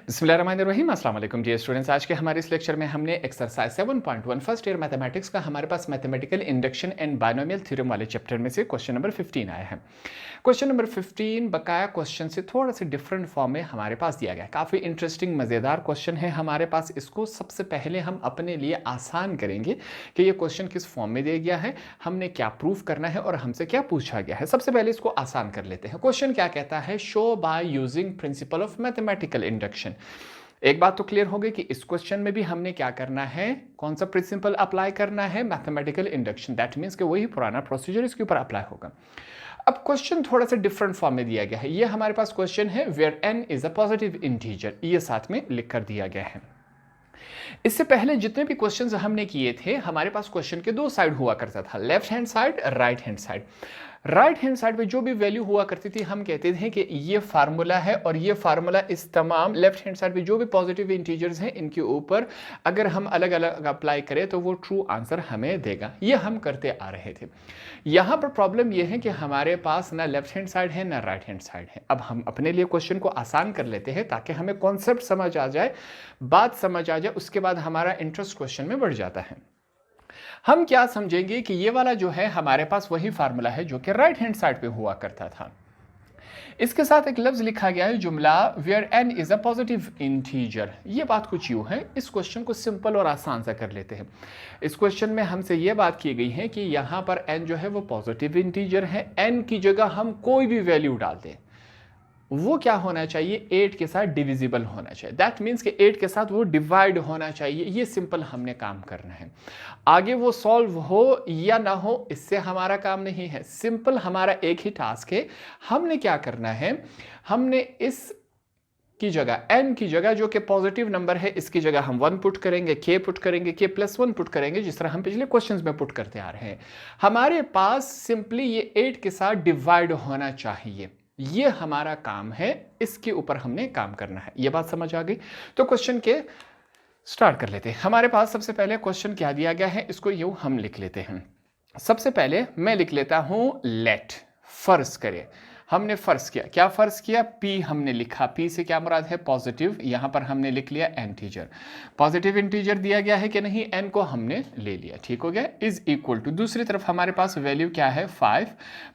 बिस्मिल्लाहिर्रहमानिर्रहीम अस्सलाम वालेकुम डियर स्टूडेंट्स। आज के हमारे इस लेक्चर में हमने एक्सरसाइज 7.1 फर्स्ट ईयर मैथमेटिक्स का हमारे पास mathematical induction and binomial theorem वाले चैप्टर में से क्वेश्चन नंबर 15 आया है। क्वेश्चन नंबर 15 बकाया क्वेश्चन से थोड़ा सा डिफरेंट फॉर्म में हमारे पास दिया गया है। काफ़ी इंटरेस्टिंग मज़ेदार क्वेश्चन है हमारे पास। इसको सबसे पहले हम अपने लिए आसान करेंगे कि ये क्वेश्चन किस फॉर्म में दिया गया है, हमने क्या प्रूफ करना है और हमसे क्या पूछा गया है। सबसे पहले इसको आसान कर लेते हैं। क्वेश्चन क्या कहता है, show by using principle of mathematical induction. एक बात तो क्लियर हो गई कि इस क्वेश्चन में भी हमने क्या करना है, कौन सा प्रिंसिपल अप्लाई करना है, मैथमेटिकल इंडक्शन। दैट मीन्स कि वही पुराना प्रोसीजर इसके ऊपर अप्लाई होगा। अब क्वेश्चन थोड़ा सा डिफरेंट फॉर्म में दिया गया है। ये हमारे पास क्वेश्चन है where n is a positive integer, ये साथ में लिख कर दिया गया है। इससे पहले जितने भी क्वेश्चंस हमने किए थे, हमारे पास क्वेश्चन के दो साइड हुआ करता था, left hand side, right hand side. Right hand side पे जो भी वैल्यू हुआ करती थी हम कहते थे कि ये फार्मूला है और ये फार्मूला इस तमाम लेफ्ट हैंड साइड पे जो भी पॉजिटिव इंटीजर्स हैं इनके ऊपर अगर हम अलग अलग अप्लाई करें तो वो ट्रू आंसर हमें देगा। ये हम करते आ रहे थे। यहाँ पर प्रॉब्लम ये है कि हमारे पास ना लेफ्ट हैंड साइड है ना राइट हैंड साइड है। अब हम अपने लिए क्वेश्चन को आसान कर लेते हैं ताकि हमें कॉन्सेप्ट समझ आ जाए, बात समझ आ जाए, उसके बाद हमारा इंटरेस्ट क्वेश्चन में बढ़ जाता है। हम क्या समझेंगे कि ये वाला जो है हमारे पास वही फार्मूला है जो कि राइट हैंड साइड पे हुआ करता था। इसके साथ एक लफ्ज लिखा गया है जुमला where n is a positive integer. ये बात कुछ यूं है। इस क्वेश्चन को सिंपल और आसान सा कर लेते हैं। इस क्वेश्चन में हमसे ये बात की गई है कि यहां पर n जो है वो पॉजिटिव इंटीजर है। n की जगह हम कोई भी वैल्यू डाल दें, वो क्या होना चाहिए, 8 के साथ डिविजिबल होना चाहिए। दैट मीन्स कि 8 के साथ वो डिवाइड होना चाहिए। ये सिंपल हमने काम करना है। आगे वो सॉल्व हो या ना हो इससे हमारा काम नहीं है। सिंपल हमारा एक ही टास्क है। हमने क्या करना है, हमने इस की जगह n की जगह जो कि पॉजिटिव नंबर है इसकी जगह हम 1 पुट करेंगे, k पुट करेंगे, k प्लस 1 पुट करेंगे, जिस तरह हम पिछले क्वेश्चंस में पुट करते आ रहे हैं। हमारे पास सिंपली ये 8 के साथ डिवाइड होना चाहिए। ये हमारा काम है, इसके ऊपर हमने काम करना है। ये बात समझ आ गई? तो क्वेश्चन के स्टार्ट कर लेते हैं। हमारे पास सबसे पहले क्वेश्चन क्या दिया गया है, इसको यूं हम लिख लेते हैं। सबसे पहले मैं लिख लेता हूं लेट, फर्ज करें। हमने फर्ज किया, क्या फर्ज किया, p हमने लिखा। p से क्या मुराद है, पॉजिटिव। यहां पर हमने लिख लिया इंटीजर। पॉजिटिव इंटीजर दिया गया है कि नहीं, n को हमने ले लिया, ठीक हो गया। इज इक्वल टू दूसरी तरफ हमारे पास वैल्यू क्या है 5,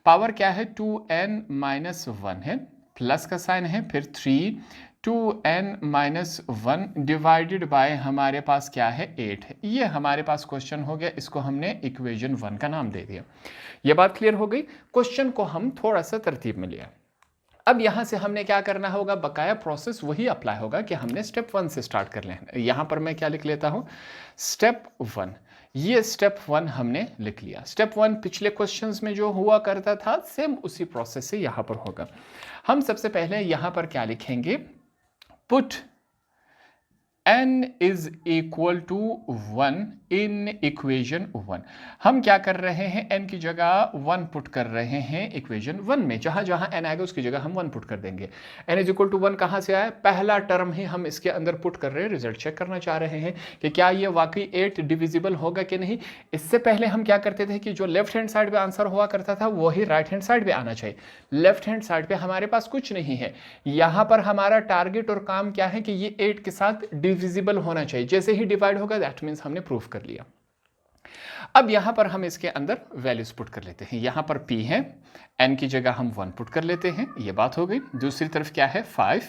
पावर क्या है 2n माइनस 1 है, प्लस का साइन है, फिर 3 2n माइनस 1 डिवाइडेड बाय हमारे पास क्या है 8 है। ये हमारे पास क्वेश्चन हो गया। इसको हमने इक्वेशन 1 का नाम दे दिया। ये बात क्लियर हो गई। क्वेश्चन को हम थोड़ा सा तरतीब में लिया। अब यहां से हमने क्या करना होगा, बकाया प्रोसेस वही अप्लाई होगा कि हमने स्टेप 1 से स्टार्ट कर लेना। यहां पर मैं क्या लिख लेता हूं, स्टेप 1। ये स्टेप 1 हमने लिख लिया। स्टेप 1 पिछले क्वेश्चंस में जो हुआ करता था सेम उसी प्रोसेस से यहां पर होगा। हम सबसे पहले यहां पर क्या लिखेंगे, put n is equal to 1 in equation 1। हम क्या कर रहे हैं, n की जगह 1 पुट कर रहे हैं इक्वेशन 1 में। जहां जहां n आएगा उसकी जगह हम 1 पुट कर देंगे। n is equal to 1 कहां से आया, पहला टर्म ही हम इसके अंदर पुट कर रहे हैं। रिजल्ट चेक करना चाह रहे हैं कि क्या ये वाकई 8 डिविजिबल होगा कि नहीं। इससे पहले हम क्या करते थे कि जो लेफ्ट हैंड साइड पे आंसर हुआ करता था वही राइट हैंड साइड पे आना चाहिए। लेफ्ट हैंड साइड पे हमारे पास कुछ नहीं है। यहां पर हमारा टारगेट और काम क्या है कि ये 8 के साथ डिविजिबल होना चाहिए। जैसे ही डिवाइड होगा दैट मींस हमने प्रूफ कर लिया। अब यहां पर हम इसके अंदर वैल्यूज पुट कर लेते हैं। यहां पर p है, n की जगह हम 1 पुट कर लेते हैं। ये बात हो गई। दूसरी तरफ क्या है 5,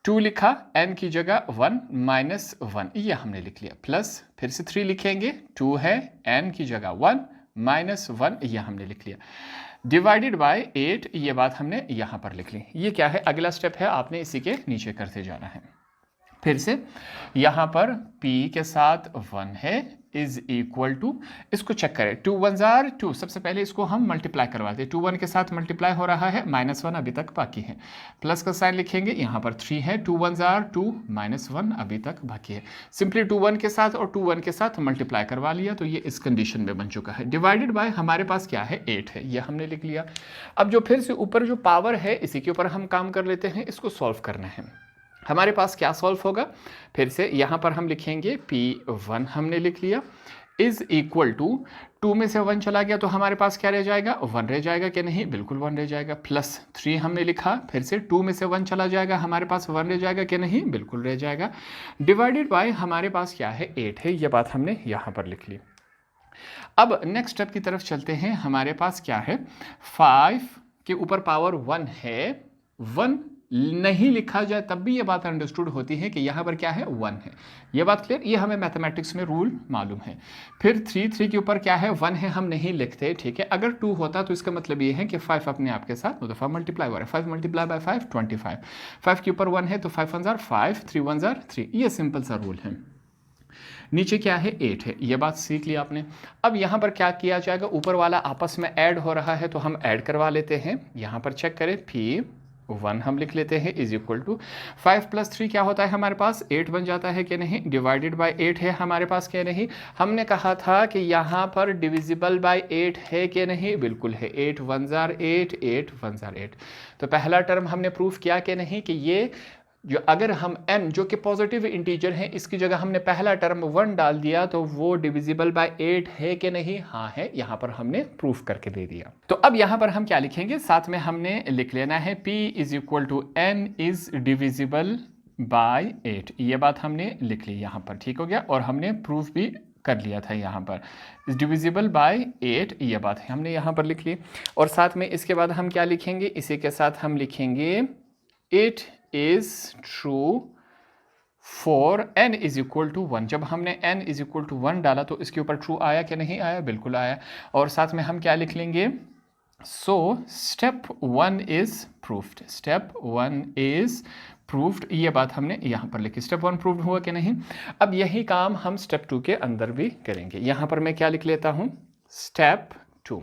2 लिखा, n की जगह 1 माइनस 1 ये हमने लिख लिया, प्लस फिर से 3 लिखेंगे, 2 है, n की जगह 1 माइनस 1 ये हमने लिख लिया, डिवाइडेड बाय 8 ये बात हमने यहां पर लिख ली। ये क्या है, अगला स्टेप है, आपने इसी के नीचे करते जाना है। फिर से यहां पर p के साथ 1 है इज इक्वल टू, इसको चेक करें, 2 1 जार 2। सबसे पहले इसको हम मल्टीप्लाई करवाते हैं। 2 1 के साथ मल्टीप्लाई हो रहा है, माइनस 1 अभी तक बाकी है, प्लस का साइन लिखेंगे। यहाँ पर 3 है, 2 1 जार 2 माइनस 1 अभी तक बाकी है। सिंपली 2 1 के साथ और 2 1 के साथ मल्टीप्लाई करवा लिया तो ये इस कंडीशन में बन चुका है। डिवाइडेड बाय हमारे पास क्या है 8 है, ये हमने लिख लिया। अब जो फिर से ऊपर जो पावर है इसी के ऊपर हम काम कर लेते हैं। इसको सॉल्व करना है। हमारे पास क्या सॉल्व होगा, फिर से यहां पर हम लिखेंगे p1 हमने लिख लिया, इज इक्वल टू 2 में से 1 चला गया तो हमारे पास क्या रह जाएगा, 1 रह जाएगा कि नहीं, बिल्कुल 1 रह जाएगा। प्लस 3 हमने लिखा, फिर से 2 में से 1 चला जाएगा, हमारे पास 1 रह जाएगा कि नहीं, बिल्कुल रह जाएगा। डिवाइडेड बाय हमारे पास क्या है, 8 है, ये बात हमने यहाँ पर लिख ली। अब नेक्स्ट स्टेप की तरफ चलते हैं। हमारे पास क्या है, 5 के ऊपर पावर 1 है, 1 नहीं लिखा जाए तब भी ये बात अंडरस्टूड होती है कि यहाँ पर क्या है, 1 है। ये बात क्लियर, ये हमें मैथमेटिक्स में रूल मालूम है। फिर 3 के ऊपर क्या है, 1 है, हम नहीं लिखते, ठीक है। अगर 2 होता तो इसका मतलब ये है कि 5 अपने आप के साथ 2 दफ़ा मल्टीप्लाई हो रहा है। 5 मल्टीप्लाई बाय 5 25, 5 के ऊपर 1 है तो 5 1 5, 3 1 3, ये सिंपल सा रूल है। नीचे क्या है, 8 है, ये बात सीख ली आपने। अब यहाँ पर क्या किया जाएगा, ऊपर वाला आपस में ऐड हो रहा है तो हम ऐड करवा लेते हैं। यहाँ पर चेक करें, P1 हम लिख लेते हैं इज इक्वल टू 5 + 3 क्या होता है हमारे पास, 8 बन जाता है कि नहीं, डिवाइडेड बाय 8 है हमारे पास कि नहीं। हमने कहा था कि यहाँ पर डिविजिबल बाय 8 है कि नहीं, बिल्कुल है। 8 1 8, 8 1 8। तो पहला टर्म हमने प्रूफ किया कि नहीं कि ये जो अगर हम n जो कि पॉजिटिव इंटीजर है इसकी जगह हमने पहला टर्म 1 डाल दिया तो वो डिविजिबल बाय 8 है कि नहीं, हाँ है, यहाँ पर हमने प्रूफ करके दे दिया। तो अब यहाँ पर हम क्या लिखेंगे, साथ में हमने लिख लेना है P is equal to n is divisible by 8, ये बात हमने लिख ली यहाँ पर, ठीक हो गया। और हमने प्रूफ भी कर लिया था यहाँ पर, इज डिविजिबल बाय 8, ये बात है हमने यहाँ पर लिख ली। और साथ में इसके बाद हम क्या लिखेंगे, इसी के साथ हम लिखेंगे it is true for n is equal to 1। जब हमने n is equal to 1 डाला तो इसके ऊपर true आया कि नहीं आया, बिल्कुल आया। और साथ में हम क्या लिख लेंगे, so step 1 is proved, step 1 is proved, ये बात हमने यहाँ पर लिखी। स्टेप 1 प्रूव्ड हुआ कि नहीं। अब यही काम हम स्टेप 2 के अंदर भी करेंगे। यहाँ पर मैं क्या लिख लेता हूँ, स्टेप 2।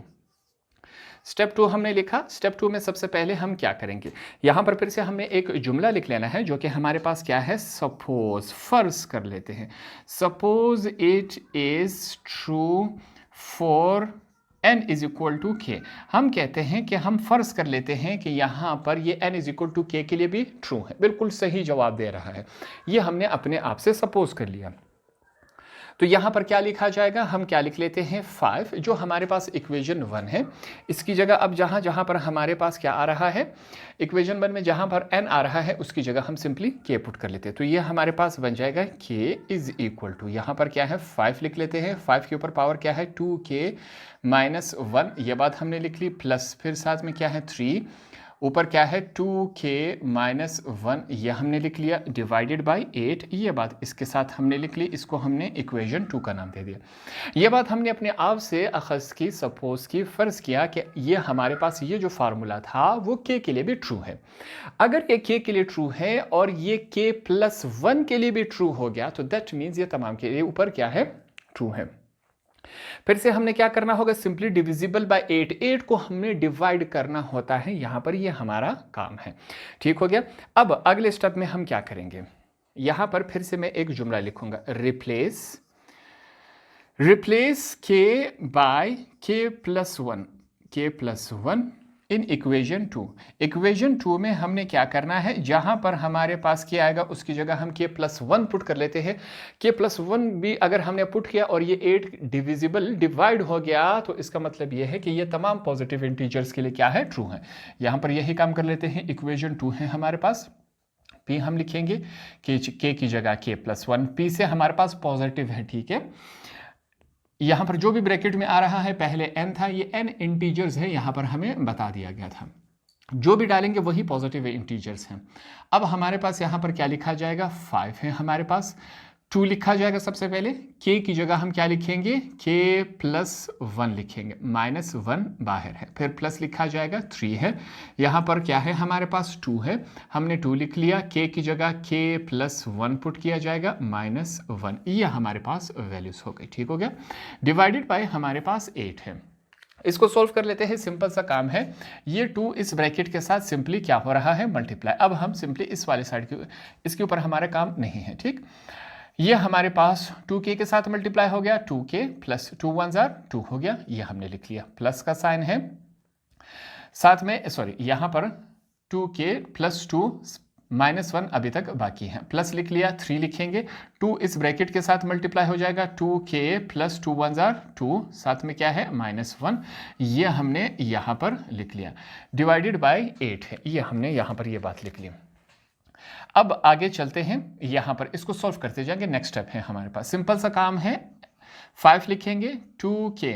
स्टेप 2 हमने लिखा। स्टेप 2 में सबसे पहले हम क्या करेंगे, यहाँ पर फिर से हमें एक जुमला लिख लेना है जो कि हमारे पास क्या है, सपोज, फर्ज कर लेते हैं। Suppose it is true for n is equal to k। हम कहते हैं कि हम फर्ज कर लेते हैं कि यहाँ पर ये n is equal to k के लिए भी ट्रू है, बिल्कुल सही जवाब दे रहा है। ये हमने अपने आप से सपोज कर लिया। तो यहाँ पर क्या लिखा जाएगा, हम क्या लिख लेते हैं 5, जो हमारे पास इक्वेशन 1 है। इसकी जगह अब जहाँ पर हमारे पास क्या आ रहा है, इक्वेशन 1 में जहाँ पर n आ रहा है उसकी जगह हम सिंपली k पुट कर लेते हैं। तो ये हमारे पास बन जाएगा k इज इक्वल टू, यहाँ पर क्या है 5 लिख लेते हैं। 5 के ऊपर पावर क्या है 2k - 1, ये बात हमने लिख ली। प्लस फिर साथ में क्या है 3, ऊपर क्या है 2k - 1, ये हमने लिख लिया। डिवाइडेड बाय 8, ये बात इसके साथ हमने लिख ली। इसको हमने इक्वेशन 2 का नाम दे दिया। ये बात हमने अपने आप से अखज़ की, सपोज की, फ़र्ज़ किया कि ये हमारे पास ये जो फार्मूला था वो k के लिए भी ट्रू है। अगर ये k के लिए ट्रू है और ये k + 1 के लिए भी ट्रू हो गया तो दैट मीन्स ये तमाम के लिए ऊपर क्या है, ट्रू है। फिर से हमने क्या करना होगा, सिंपली डिविजिबल बाय 8, 8 को हमने डिवाइड करना होता है, यहां पर ये हमारा काम है, ठीक हो गया। अब अगले स्टेप में हम क्या करेंगे, यहां पर फिर से मैं एक जुमला लिखूंगा, replace k by k + 1 in equation 2। Equation 2 में हमने क्या करना है, जहां पर हमारे पास k आएगा उसकी जगह हम k + 1 पुट कर लेते हैं। k + 1 भी अगर हमने पुट किया और ये 8 डिवाइड हो गया तो इसका मतलब ये है कि ये तमाम पॉजिटिव इंटीजर्स के लिए क्या है, ट्रू है। यहां पर यही काम कर लेते हैं। इक्वेशन 2 है हमारे पास, p हम लिखेंगे k की जगह k + 1, p से हमारे पास पॉजिटिव है, ठीक है। यहाँ पर जो भी ब्रैकेट में आ रहा है पहले n था, ये n इंटीजर्स है, यहाँ पर हमें बता दिया गया था। जो भी डालेंगे वही पॉजिटिव इंटीजर्स हैं। अब हमारे पास यहाँ पर क्या लिखा जाएगा, 5 है हमारे पास। 2 लिखा जाएगा सबसे पहले, k की जगह हम क्या लिखेंगे, k + 1 लिखेंगे, -1 बाहर है। फिर प्लस लिखा जाएगा, 3 है। यहाँ पर क्या है हमारे पास 2 है, हमने 2 लिख लिया। k की जगह k + 1 पुट किया जाएगा, -1, ये हमारे पास वैल्यूज हो गई, ठीक हो गया। डिवाइडेड बाय हमारे पास 8 है। इसको सॉल्व कर लेते हैं, सिंपल सा काम है। ये 2 इस ब्रैकेट के साथ सिंपली क्या हो रहा है, मल्टीप्लाई। अब हम सिंपली इस वाले साइड के, इसके ऊपर हमारा काम नहीं है, ठीक। ये हमारे पास 2k के साथ मल्टीप्लाई हो गया, 2k + 2 1 2 हो गया, ये हमने लिख लिया। प्लस का साइन है साथ में, सॉरी यहाँ पर 2k + 2 -1 अभी तक बाकी है, प्लस लिख लिया, 3 लिखेंगे, 2 इस ब्रैकेट के साथ मल्टीप्लाई हो जाएगा, 2k + 2 1 = 2, साथ में क्या है -1, ये हमने यहाँ पर लिख लिया, डिवाइडेड बाय 8 है, ये हमने यहाँ पर ये बात लिख ली। अब आगे चलते हैं, यहाँ पर इसको सॉल्व करते जाएंगे। नेक्स्ट स्टेप है हमारे पास, सिंपल सा काम है, 5 लिखेंगे, 2k,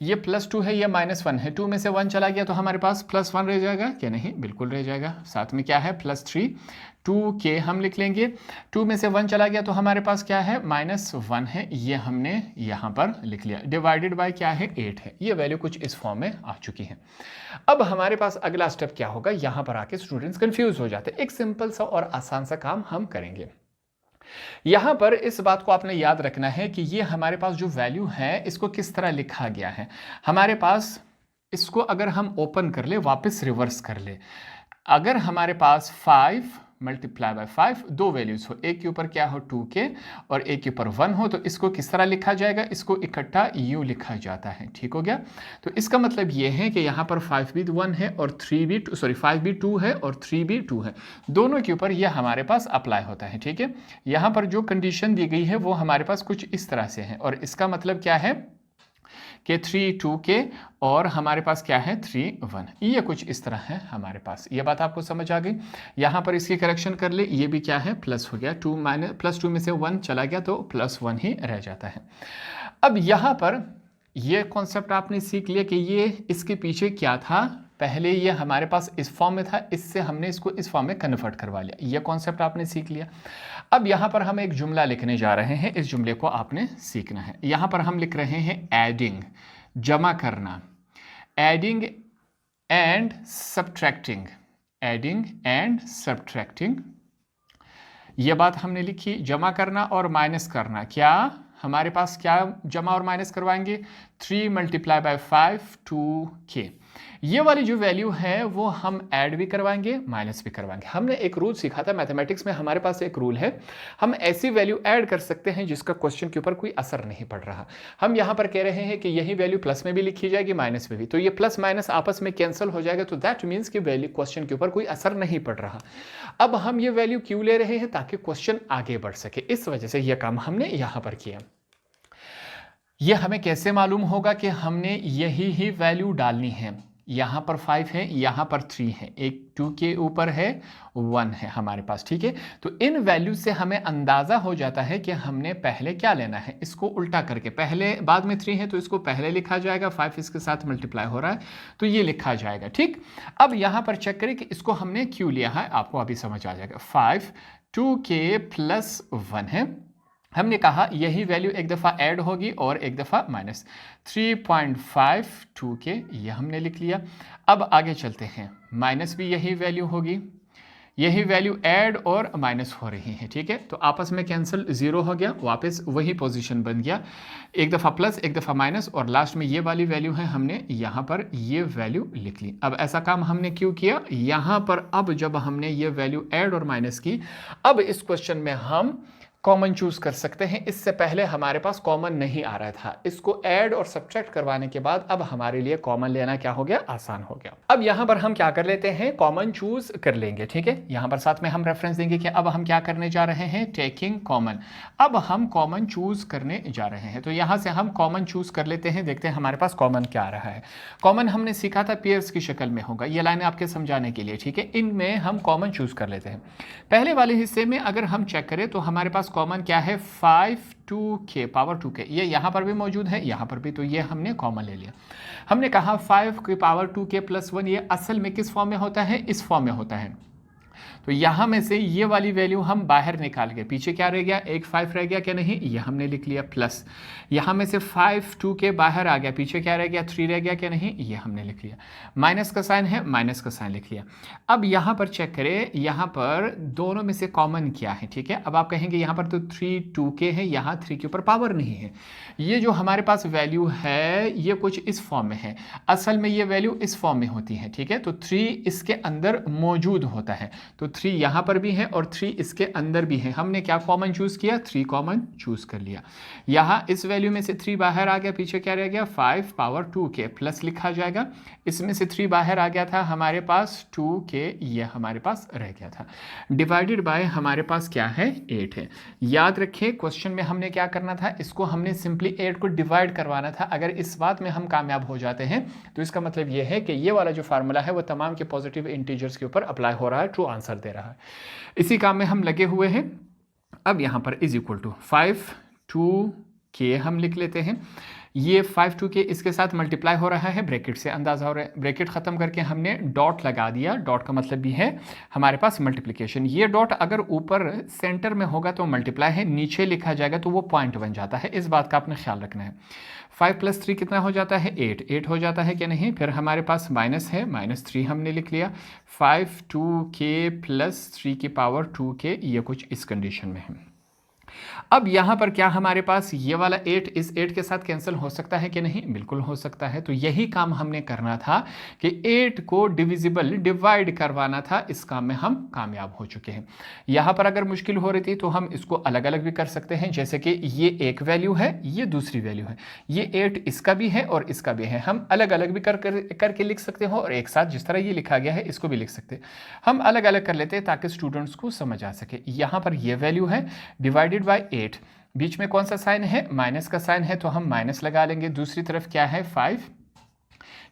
ये +2 है, ये -1 है, 2 में से 1 चला गया तो हमारे पास +1 रह जाएगा क्या? नहीं, बिल्कुल रह जाएगा। साथ में क्या है? +3, 2k हम लिख लेंगे, 2 में से 1 चला गया तो हमारे पास क्या है? -1 है, ये हमने यहाँ पर लिख लिया, डिवाइडेड बाय क्या है? 8 है। ये वैल्यू कुछ इस फॉर्म में आ चुकी है। अब हमारे पास अगला स्टेप क्या होगा? यहाँ पर आके स्टूडेंट्स कंफ्यूज हो जाते हैं। एक सिंपल सा और आसान सा काम हम करेंगे। यहाँ पर इस बात को आपने याद रखना है कि ये हमारे पास जो वैल्यू है इसको किस तरह लिखा गया है। हमारे पास इसको अगर हम ओपन कर ले, वापस रिवर्स कर ले, अगर हमारे पास 5 × 5 दो वैल्यूज हो, एक के ऊपर क्या हो 2k और एक के ऊपर 1 हो, तो इसको किस तरह लिखा जाएगा? इसको इकट्ठा u लिखा जाता है। ठीक हो गया? तो इसका मतलब ये है कि यहाँ पर 5 भी 1 है और 5 भी 2 है और 3 भी 2 है, दोनों के ऊपर यह हमारे पास अप्लाई होता है। ठीक है, यहाँ पर जो कंडीशन दी गई है वो हमारे पास कुछ इस तरह से है, और इसका मतलब क्या है कि 3 2k और हमारे पास क्या है 3 1, ये कुछ इस तरह है हमारे पास। ये बात आपको समझ आ गई? यहाँ पर इसकी करेक्शन कर ले, ये भी क्या है प्लस हो गया, +2 में से 1 चला गया तो +1 ही रह जाता है। अब यहाँ पर ये कॉन्सेप्ट आपने सीख लिया कि ये इसके पीछे क्या था। पहले ये हमारे पास इस फॉर्म में था, इससे हमने इसको इस फॉर्म में कन्वर्ट करवा लिया, ये कॉन्सेप्ट आपने सीख लिया। अब यहाँ पर हम एक जुमला लिखने जा रहे हैं, इस जुमले को आपने सीखना है। यहाँ पर हम लिख रहे हैं एडिंग, जमा करना, adding and subtracting, adding and subtracting, ये बात हमने लिखी। जमा करना और माइनस करना, क्या हमारे पास क्या जमा और माइनस करवाएंगे? 3 × 5 2k, ये वाली जो वैल्यू है वो हम ऐड भी करवाएंगे, माइनस भी करवाएंगे। हमने एक रूल सीखा था मैथमेटिक्स में, हमारे पास एक रूल है, हम ऐसी वैल्यू ऐड कर सकते हैं जिसका क्वेश्चन के ऊपर कोई असर नहीं पड़ रहा। हम यहाँ पर कह रहे हैं कि यही वैल्यू प्लस में भी लिखी जाएगी, माइनस में भी, तो ये प्लस माइनस आपस में कैंसिल हो जाएगा, तो दैट मीन्स कि वैल्यू क्वेश्चन के ऊपर कोई असर नहीं पड़ रहा। अब हम ये वैल्यू क्यों ले रहे हैं? ताकि क्वेश्चन आगे बढ़ सके, इस वजह से यह काम हमने यहाँ पर किया। यह हमें कैसे मालूम होगा कि हमने यही ही वैल्यू डालनी है? यहाँ पर 5 है, यहाँ पर 3 है, एक 2 के ऊपर है, 1 है हमारे पास। ठीक है, तो इन वैल्यू से हमें अंदाज़ा हो जाता है कि हमने पहले क्या लेना है। इसको उल्टा करके, पहले बाद में 3 है तो इसको पहले लिखा जाएगा, 5 इसके साथ मल्टीप्लाई हो रहा है तो ये लिखा जाएगा। ठीक, अब यहाँ पर चेक करें कि इसको हमने क्यों लिया है, आपको अभी समझ आ जाएगा। 5 2k + 1 है, हमने कहा यही वैल्यू एक दफ़ा ऐड होगी और एक दफ़ा माइनस, 3.5 2k, ये हमने लिख लिया। अब आगे चलते हैं, माइनस भी यही वैल्यू होगी, यही वैल्यू ऐड और माइनस हो रही है। ठीक है, तो आपस में कैंसिल, 0 हो गया, वापस वही पोजीशन बन गया, एक दफ़ा प्लस एक दफ़ा माइनस, और लास्ट में ये वाली वैल्यू है, हमने यहाँ पर ये वैल्यू लिख ली। अब ऐसा काम हमने क्यों किया? यहाँ पर अब जब हमने ये वैल्यू ऐड और माइनस की, अब इस क्वेश्चन में हम कॉमन चूज कर सकते हैं। इससे पहले हमारे पास कॉमन नहीं आ रहा था, इसको ऐड और सब्ट्रैक्ट करवाने के बाद अब हमारे लिए कॉमन लेना क्या हो गया? आसान हो गया। अब यहाँ पर हम क्या कर लेते हैं? कॉमन चूज कर लेंगे। ठीक है, यहाँ पर साथ में हम रेफरेंस देंगे कि अब हम क्या करने जा रहे हैं, टेकिंग कॉमन। अब हम कॉमन चूज करने जा रहे हैं, तो यहाँ से हम कॉमन चूज कर लेते हैं, देखते हैं हमारे पास कॉमन क्या आ रहा है। कॉमन हमने सीखा था पेयर्स की शक्ल में होगा, ये लाइन आपके समझाने के लिए। ठीक है, इनमें हम कॉमन चूज कर लेते हैं। पहले वाले हिस्से में अगर हम चेक करें तो हमारे पास कॉमन क्या है? 5 2k पावर 2k, ये यहाँ पर भी मौजूद है, यहाँ पर भी, तो ये हमने कॉमन ले लिया। हमने कहा 5 की पावर 2k + 1, ये असल में किस फॉर्म में होता है? इस फॉर्म में होता है। तो यहाँ में से ये वाली वैल्यू हम बाहर निकाल गए, पीछे क्या रह गया? एक 5 रह गया क्या? नहीं, ये हमने लिख लिया प्लस। यहाँ में से 5 2k बाहर आ गया, पीछे क्या रह गया? 3 रह गया क्या? नहीं, ये हमने लिख लिया। माइनस का साइन है, माइनस का साइन लिख लिया। अब यहाँ पर चेक करें, यहाँ पर दोनों में से कॉमन क्या है? ठीक है, अब आप कहेंगे यहाँ पर तो 3 2k है, यहाँ 3 के ऊपर पावर नहीं है। ये जो हमारे पास वैल्यू है ये कुछ इस फॉर्म में है, असल में ये वैल्यू इस फॉर्म में होती है। ठीक है, तो 3 इसके अंदर मौजूद होता है, तो 3 यहाँ पर भी है और 3 इसके अंदर भी है। हमने क्या कॉमन चूज़ किया? 3 कॉमन चूज़ कर लिया। यहाँ इस वैल्यू में से 3 बाहर आ गया, पीछे क्या रह गया? 5 पावर 2k प्लस लिखा जाएगा। इसमें से 3 बाहर आ गया था, हमारे पास 2k ये हमारे पास रह गया था। डिवाइडेड बाय हमारे पास क्या है? 8 है। याद रखिए क्वेश्चन में हमने क्या करना था, इसको हमने सिंपली 8 को डिवाइड करवाना था। अगर इस बात में हम कामयाब हो जाते हैं तो इसका मतलब ये है कि ये वाला जो फार्मूला है वो तमाम के पॉजिटिव इंटीजर्स के ऊपर अप्लाई हो रहा है, ट्रू आंसर दे रहा है। इसी काम में हम लगे हुए हैं। अब यहाँ पर इज इक्वल टू 5 2k हम लिख लेते हैं। ये 5 2k इसके साथ मल्टीप्लाई हो रहा है, ब्रैकेट से अंदाजा हो रहा है। ब्रैकेट खत्म करके हमने डॉट लगा दिया। डॉट का मतलब भी है हमारे पास मल्टीप्लिकेशन। ये डॉट अगर ऊपर सेंटर में होगा तो मल्टीप्लाई है, नीचे लिखा जाएगा तो वो पॉइंट बन जाता है। इस बात का आपने ख्याल रखना है। 5 + 3 कितना हो जाता है? 8 हो जाता है कि नहीं? फिर हमारे पास माइनस है, -3 हमने लिख लिया। 5 2k + 3 की पावर 2k, ये कुछ इस कंडीशन में है। अब यहाँ पर क्या हमारे पास ये वाला 8 इस 8 के साथ कैंसिल हो सकता है कि नहीं? बिल्कुल हो सकता है। तो यही काम हमने करना था कि 8 को डिविजिबल डिवाइड करवाना था। इस काम में हम कामयाब हो चुके हैं। यहाँ पर अगर मुश्किल हो रही थी तो हम इसको अलग अलग भी कर सकते हैं, जैसे कि ये एक वैल्यू है, ये दूसरी वैल्यू है, ये 8 इसका भी है और इसका भी है। हम अलग अलग भी करके लिख सकते हो और एक साथ जिस तरह ये लिखा गया है इसको भी लिख सकते हैं। हम अलग अलग कर लेते हैं ताकि स्टूडेंट्स को समझ आ सके। यहाँ पर ये वैल्यू है डिवाइडेड बाय 8, बीच में कौन सा साइन है? माइनस का साइन है, तो हम माइनस लगा लेंगे। दूसरी तरफ क्या है? 5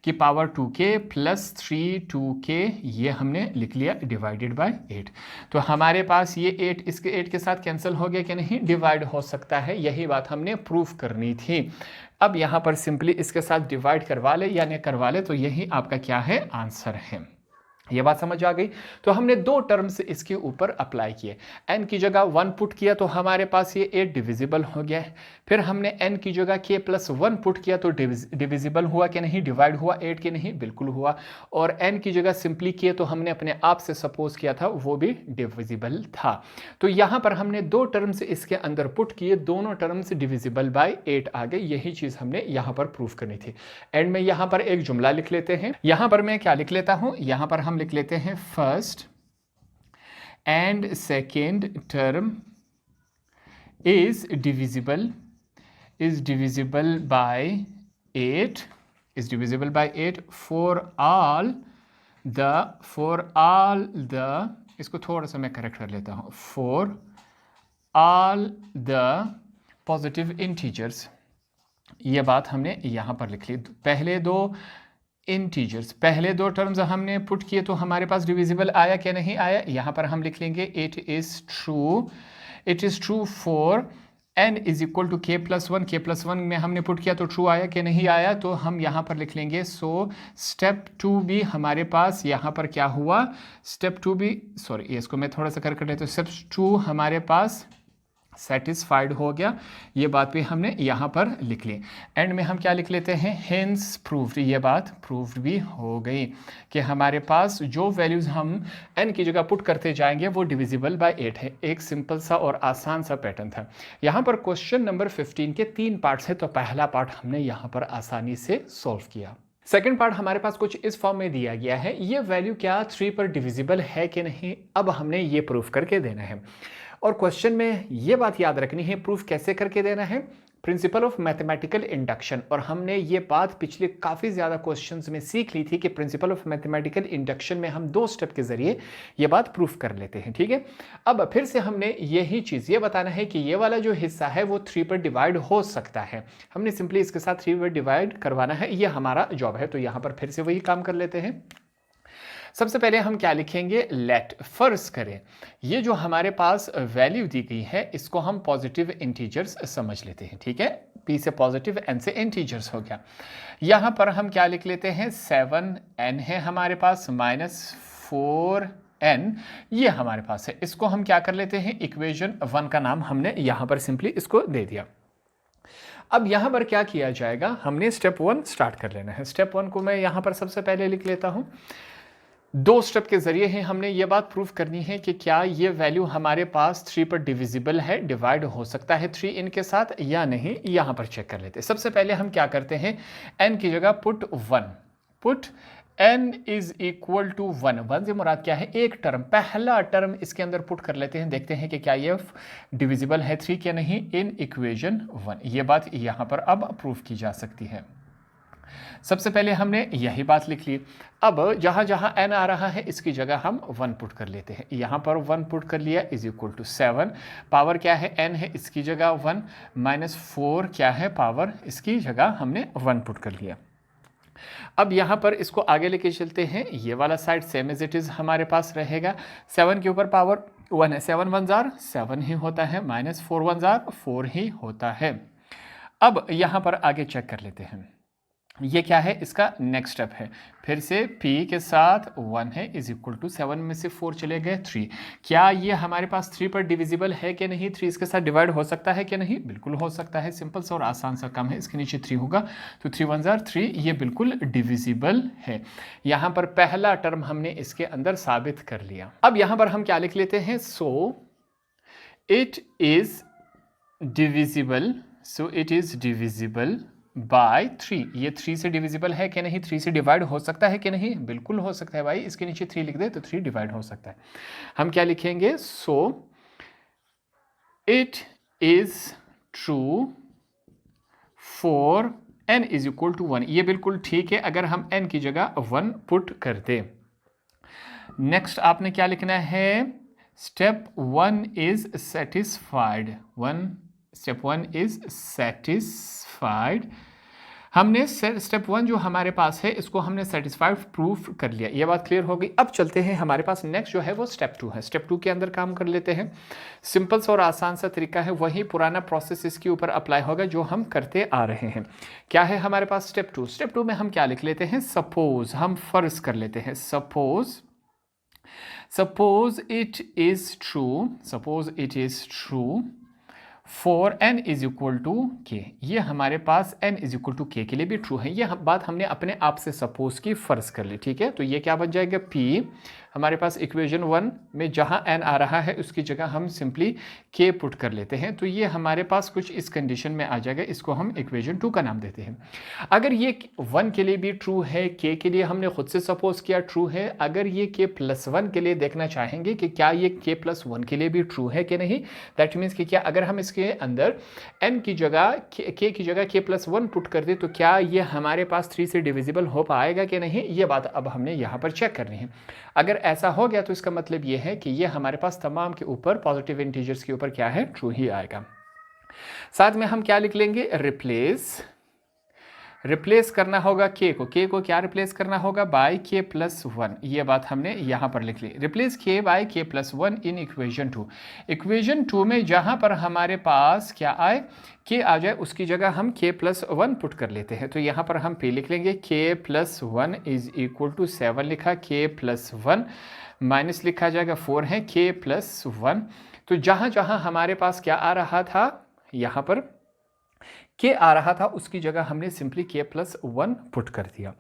की पावर 2k + 3 2k, ये हमने लिख लिया डिवाइडेड बाय 8। तो हमारे पास ये 8 इसके 8 के साथ कैंसिल हो गया कि नहीं? डिवाइड हो सकता है। यही बात हमने प्रूफ करनी थी। अब यहाँ पर सिंपली इसके साथ डिवाइड करवा ले या नहीं करवा ले तो यही आपका क्या है? आंसर है। ये बात समझ आ गई? तो हमने 2 टर्म्स इसके ऊपर अप्लाई किए। n की जगह 1 पुट किया तो हमारे पास ये 8 डिविजिबल हो गया है। फिर हमने n की जगह k + 1 पुट किया तो डिविजिबल हुआ कि नहीं? डिवाइड हुआ 8 के नहीं? बिल्कुल हुआ। और n की जगह सिंपली किए तो हमने अपने आप से सपोज किया था, वो भी डिविजिबल था। तो यहाँ पर हमने 2 टर्म्स इसके अंदर पुट किए, दोनों टर्म्स डिविजिबल बाय 8 आ गए। यही चीज़ हमने यहाँ पर प्रूफ करनी थी। एंड में यहाँ पर एक जुमला लिख लेते हैं। यहाँ पर मैं क्या लिख लेता हूँ? यहाँ पर हम लिख लेते हैं first and second term is divisible by 8 for all the इसको थोड़ा सा मैं करेक्ट कर लेता हूं, for all the positive integers. ये बात हमने यहां पर लिख ली। पहले दो टर्म्स हमने पुट किए तो हमारे पास डिविजिबल आया क्या नहीं आया? यहाँ पर हम लिख लेंगे it is true for n is equal to k + 1। k + 1 में हमने पुट किया तो ट्रू आया कि नहीं आया? तो हम यहाँ पर लिख लेंगे सो स्टेप 2 भी हमारे पास यहाँ पर क्या हुआ? स्टेप 2 भी, सॉरी इसको मैं थोड़ा सा कर लेता हूँ। स्टेप 2 हमारे पास सेटिस्फाइड हो गया। ये बात भी हमने यहाँ पर लिख ली। एंड में हम क्या लिख लेते हैं? Hence proved. ये बात प्रूव्ड भी हो गई कि हमारे पास जो वैल्यूज़ हम n की जगह पुट करते जाएंगे वो डिविजिबल बाय 8 है। एक सिंपल सा और आसान सा पैटर्न था। यहाँ पर क्वेश्चन नंबर 15 के 3 पार्ट्स है, तो पहला पार्ट हमने यहाँ पर आसानी से सॉल्व किया। सेकेंड पार्ट हमारे पास कुछ इस फॉर्म में दिया गया है, ये वैल्यू क्या 3 पर डिविजिबल है कि नहीं? अब हमने ये प्रूफ करके देना है। और क्वेश्चन में ये बात याद रखनी है, प्रूफ कैसे करके देना है? Principle of mathematical induction. और हमने ये बात पिछले काफ़ी ज़्यादा क्वेश्चंस में सीख ली थी कि प्रिंसिपल ऑफ मैथमेटिकल इंडक्शन में हम 2 स्टेप के जरिए ये बात प्रूफ कर लेते हैं। ठीक है, अब फिर से हमने यही चीज़ ये बताना है कि ये वाला जो हिस्सा है वो 3 पर डिवाइड हो सकता है। हमने सिंपली इसके साथ 3 पर डिवाइड करवाना है, ये हमारा जॉब है। तो यहाँ पर फिर से वही काम कर लेते हैं। सबसे पहले हम क्या लिखेंगे? लेट। फर्ज करें ये जो हमारे पास वैल्यू दी गई है इसको हम पॉजिटिव इंटीजर्स समझ लेते हैं। ठीक है, p से पॉजिटिव, n से इंटीजर्स हो गया। यहाँ पर हम क्या लिख लेते हैं? 7n है हमारे पास, -4n ये हमारे पास है। इसको हम क्या कर लेते हैं? इक्वेशन 1 का नाम हमने यहाँ पर सिंपली इसको दे दिया। अब यहाँ पर क्या किया जाएगा? हमने स्टेप 1 स्टार्ट कर लेना है। स्टेप 1 को मैं यहाँ पर सबसे पहले लिख लेता हूँ। 2 स्टेप के जरिए ही हमने ये बात प्रूफ करनी है कि क्या ये वैल्यू हमारे पास 3 पर डिविजिबल है, डिवाइड हो सकता है 3 इनके साथ या नहीं। यहाँ पर चेक कर लेते हैं। सबसे पहले हम क्या करते हैं? n की जगह put 1, put n is equal to 1, 1 से मुराद क्या है, एक टर्म, पहला टर्म इसके अंदर पुट कर लेते हैं, देखते हैं कि क्या ये डिविजिबल है 3 क्या नहीं इन इक्वेशन 1। ये बात यहाँ पर अब प्रूफ की जा सकती है। सबसे पहले हमने यही बात लिख ली। अब जहाँ जहाँ n आ रहा है इसकी जगह हम 1 पुट कर लेते हैं। यहाँ पर 1 पुट कर लिया इज इक्वल टू 7, पावर क्या है n है इसकी जगह 1, माइनस 4 क्या है पावर, इसकी जगह हमने 1 पुट कर लिया। अब यहाँ पर इसको आगे लेके चलते हैं, ये वाला side same as it is हमारे पास रहेगा। 7 के ऊपर पावर 1 है, 7 1 जार 7 ही होता है, माइनस 4 1 जार 4 ही होता है। अब यहाँ पर आगे चेक कर लेते हैं, ये क्या है, इसका नेक्स्ट स्टेप है, फिर से p के साथ 1 है इज इक्वल टू 7 में से 4 चले गए 3। क्या ये हमारे पास 3 पर डिविजिबल है कि नहीं, 3 इसके साथ डिवाइड हो सकता है कि नहीं, बिल्कुल हो सकता है, सिंपल सा और आसान सा काम है, इसके नीचे 3 होगा तो 3 1 जार 3, ये बिल्कुल डिविजिबल है। यहाँ पर पहला टर्म हमने इसके अंदर साबित कर लिया। अब यहाँ पर हम क्या लिख लेते हैं, सो इट इज डिविजिबल बाय 3, ये 3 से डिविजिबल है कि नहीं, 3 से डिवाइड हो सकता है कि नहीं, बिल्कुल हो सकता है भाई, इसके नीचे 3 लिख दे तो 3 डिवाइड हो सकता है। हम क्या लिखेंगे, so it is true for n is equal to 1, ये बिल्कुल ठीक है अगर हम n की जगह 1 पुट कर दे। नेक्स्ट आपने क्या लिखना है, step 1 is satisfied, step 1 is satisfied. हमने स्टेप 1 जो हमारे पास है इसको हमने सेटिस्फाइड प्रूफ कर लिया, ये बात क्लियर हो गई। अब चलते हैं, हमारे पास नेक्स्ट जो है वो स्टेप 2 है, स्टेप 2 के अंदर काम कर लेते हैं। सिंपल सा और आसान सा तरीका है, वही पुराना प्रोसेस इसके ऊपर अप्लाई होगा जो हम करते आ रहे हैं। क्या है हमारे पास स्टेप 2, स्टेप 2 में हम क्या लिख लेते हैं, सपोज, हम फर्ज कर लेते हैं, suppose it is true for n is equal to K, ये हमारे पास n इज इक्वल टू के लिए भी ट्रू है, ये बात हमने अपने आप से सपोज की फर्ज कर ली, ठीक है। तो ये क्या बन जाएगा, p हमारे पास इक्वेशन 1 में जहाँ n आ रहा है उसकी जगह हम सिंपली k पुट कर लेते हैं, तो ये हमारे पास कुछ इस कंडीशन में आ जाएगा, इसको हम इक्वेशन 2 का नाम देते हैं। अगर ये 1 के लिए भी ट्रू है, k के लिए हमने खुद से सपोज किया ट्रू है, अगर ये k+1 के लिए देखना चाहेंगे कि क्या ये k+1 के लिए भी ट्रू है कि नहीं, दैट मीन्स कि क्या अगर हम इसके अंदर n की जगह k की जगह k+1 पुट कर दे तो क्या ये हमारे पास 3 से डिविजिबल हो पाएगा कि नहीं, ये बात अब हमने यहाँ पर चेक करनी है। अगर ऐसा हो गया तो इसका मतलब ये है कि ये हमारे पास तमाम के ऊपर पॉजिटिव इंटीजर्स के ऊपर क्या है, ट्रू ही आएगा। साथ में हम क्या लिख लेंगे, रिप्लेस करना होगा k को क्या रिप्लेस करना होगा, बाय k+1, ये बात हमने यहाँ पर लिख ली, replace k by k+1 in equation 2। Equation 2 में जहाँ पर हमारे पास क्या आए, k आ जाए उसकी जगह हम k+1 पुट कर लेते हैं, तो यहाँ पर हम p लिख लेंगे, k+1 इज इक्वल टू 7 लिखा, k+1 माइनस लिखा जाएगा 4 है k+1, तो जहाँ जहाँ हमारे पास क्या आ रहा था, यहाँ पर k आ रहा था उसकी जगह हमने सिंपली k+1 पुट कर दिया।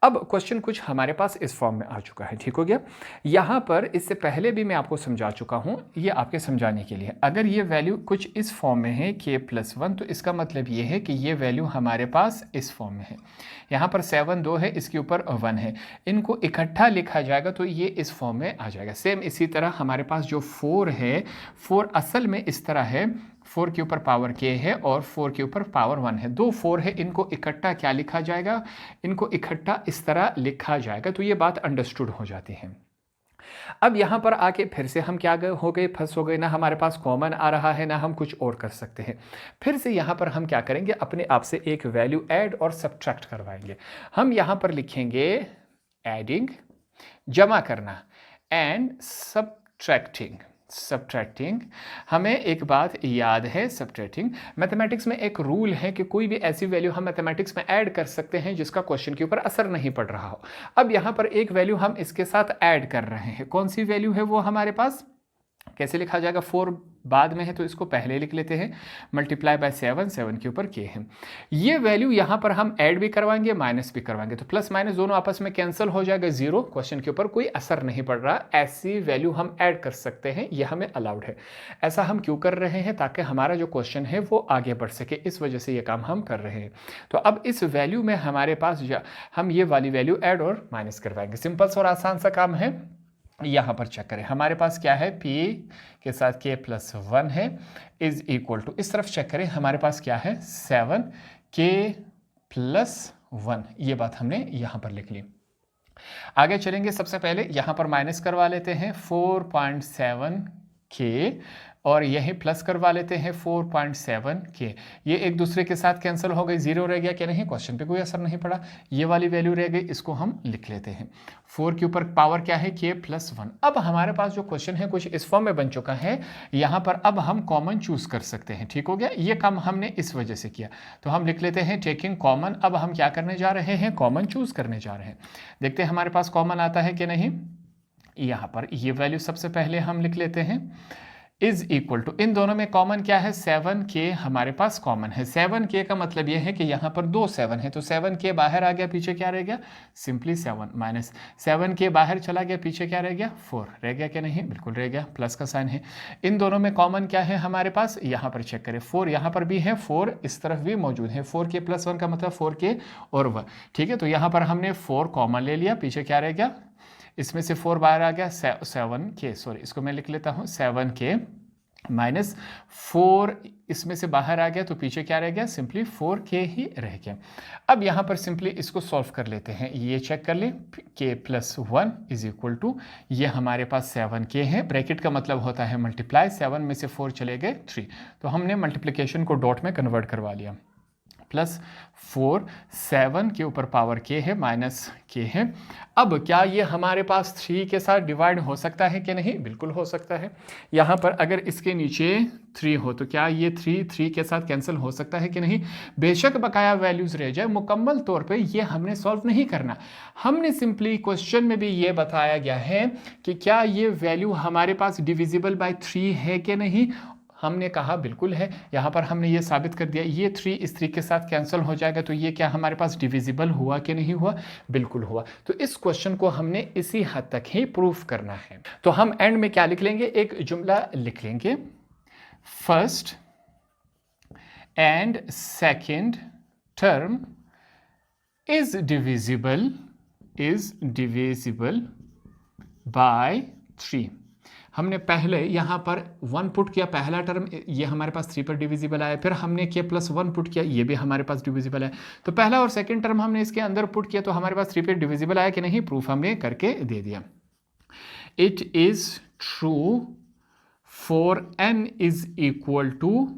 अब क्वेश्चन कुछ हमारे पास इस फॉर्म में आ चुका है, ठीक हो गया। यहाँ पर इससे पहले भी मैं आपको समझा चुका हूँ, ये आपके समझाने के लिए, अगर ये वैल्यू कुछ इस फॉर्म में है k+1 तो इसका मतलब ये है कि ये वैल्यू हमारे पास इस फॉर्म में है। यहाँ पर 7 2 है, इसके ऊपर 1 है, इनको इकट्ठा लिखा जाएगा तो ये इस फॉर्म में आ जाएगा। सेम इसी तरह हमारे पास जो 4 है, 4 असल में इस तरह है, 4 के ऊपर पावर k है और 4 के ऊपर पावर 1 है, 2 4 है, इनको इकट्ठा क्या लिखा जाएगा, इनको इकट्ठा इस तरह लिखा जाएगा, तो ये बात अंडरस्टूड हो जाती है। अब यहाँ पर आके फिर से हम क्या हो गए, फंस हो गए, ना हमारे पास कॉमन आ रहा है ना हम कुछ और कर सकते हैं। फिर से यहाँ पर हम क्या करेंगे, अपने आप से एक वैल्यू ऐड और सब्ट्रैक्ट करवाएंगे। हम यहाँ पर लिखेंगे एडिंग, जमा करना, एंड सब्ट्रैक्टिंग। हमें एक बात याद है, सब्ट्रैक्टिंग मैथमेटिक्स में एक रूल है कि कोई भी ऐसी वैल्यू हम मैथमेटिक्स में ऐड कर सकते हैं जिसका क्वेश्चन के ऊपर असर नहीं पड़ रहा हो। अब यहाँ पर एक वैल्यू हम इसके साथ ऐड कर रहे हैं, कौन सी वैल्यू है वो हमारे पास, कैसे लिखा जाएगा, 4 बाद में है तो इसको पहले लिख लेते हैं, मल्टीप्लाई बाय 7, 7 के ऊपर के है। ये वैल्यू यहाँ पर हम ऐड भी करवाएंगे, माइनस भी करवाएंगे, तो प्लस माइनस दोनों आपस में कैंसिल हो जाएगा, 0, क्वेश्चन के ऊपर कोई असर नहीं पड़ रहा। ऐसी वैल्यू हम ऐड कर सकते हैं, यह हमें अलाउड है। ऐसा हम क्यों कर रहे हैं, ताकि हमारा जो क्वेश्चन है वो आगे बढ़ सके, इस वजह से ये काम हम कर रहे हैं। तो अब इस वैल्यू में हमारे पास हम ये वाली वैल्यू ऐड और माइनस करवाएंगे। सिंपल और आसान सा काम है। यहाँ पर चेक करें, हमारे पास क्या है, p के साथ k प्लस 1 है, इज इक्वल टू, इस तरफ चेक करें, हमारे पास क्या है, 7k प्लस 1। ये बात हमने यहाँ पर लिख ली। आगे चलेंगे, सबसे पहले यहाँ पर माइनस करवा लेते हैं 4.7k और यही प्लस करवा लेते हैं 4.7k। ये एक दूसरे के साथ कैंसिल हो गई, 0 रह गया कि नहीं, क्वेश्चन पे कोई असर नहीं पड़ा। ये वाली वैल्यू रह गई, इसको हम लिख लेते हैं। 4 के ऊपर पावर क्या है, k प्लस 1। अब हमारे पास जो क्वेश्चन है कुछ इस फॉर्म में बन चुका है। यहाँ पर अब हम कॉमन चूज कर सकते हैं, ठीक हो गया। ये काम हमने इस वजह से किया, तो हम लिख लेते हैं टेकिंग कॉमन। अब हम क्या करने जा रहे हैं, कॉमन चूज करने जा रहे हैं। देखते हैं हमारे पास कॉमन आता है कि नहीं। यहाँ पर ये वैल्यू सबसे पहले हम लिख लेते हैं, इज इक्वल टू, इन दोनों में कॉमन क्या है, 7k हमारे पास कॉमन है। 7k का मतलब ये है कि यहाँ पर 2 7 है, तो 7k बाहर आ गया, पीछे क्या रह गया, सिंपली 7 माइनस 7k बाहर चला गया, पीछे क्या रह गया, 4 रह गया कि नहीं, बिल्कुल रह गया, प्लस का साइन है। इन दोनों में कॉमन क्या है हमारे पास, यहाँ पर चेक करें, 4 यहाँ पर भी है, 4 इस तरफ भी मौजूद है। 4k प्लस 1 का मतलब 4k और 1, ठीक है। तो यहाँ पर हमने 4 कॉमन ले लिया, पीछे क्या रह गया, इसमें से 4 बाहर आ गया, 7k, सॉरी इसको मैं लिख लेता हूँ 7k माइनस 4 इसमें से बाहर आ गया, तो पीछे क्या रह गया, सिंपली 4k ही रह गया। अब यहाँ पर सिंपली इसको सॉल्व कर लेते हैं, ये चेक कर ले, k plus 1 is equal to, ये हमारे पास 7k है, ब्रैकेट का मतलब होता है मल्टीप्लाई, 7 में से 4 चले गए 3, तो हमने मल्टीप्लिकेशन को डॉट में कन्वर्ट करवा लिया। प्लस 4, 7 के ऊपर पावर k है, माइनस k है। अब क्या ये हमारे पास 3 के साथ डिवाइड हो सकता है कि नहीं, बिल्कुल हो सकता है। यहाँ पर अगर इसके नीचे 3 हो तो क्या ये 3 के साथ कैंसिल हो सकता है कि नहीं, बेशक बकाया वैल्यूज रह जाए, मुकम्मल तौर पे ये हमने सॉल्व नहीं करना। हमने सिंपली क्वेश्चन में भी ये बताया गया है कि क्या ये वैल्यू हमारे पास डिविजिबल बाय 3 है कि नहीं, हमने कहा बिल्कुल है। यहाँ पर हमने ये साबित कर दिया, ये 3 इस 3 के साथ कैंसिल हो जाएगा, तो ये क्या हमारे पास डिविजिबल हुआ कि नहीं हुआ, बिल्कुल हुआ। तो इस क्वेश्चन को हमने इसी हद तक ही प्रूफ करना है। तो हम एंड में क्या लिख लेंगे, एक जुमला लिख लेंगे, first and second term is divisible bye 3। हमने पहले यहाँ पर 1 पुट किया, पहला टर्म ये हमारे पास 3 पर डिविजिबल आया, फिर हमने k प्लस 1 पुट किया, ये भी हमारे पास डिविजिबल है। तो पहला और सेकंड टर्म हमने इसके अंदर पुट किया, तो हमारे पास 3 पर डिविजिबल आया कि नहीं, प्रूफ हमने करके दे दिया। It is true for n is equal to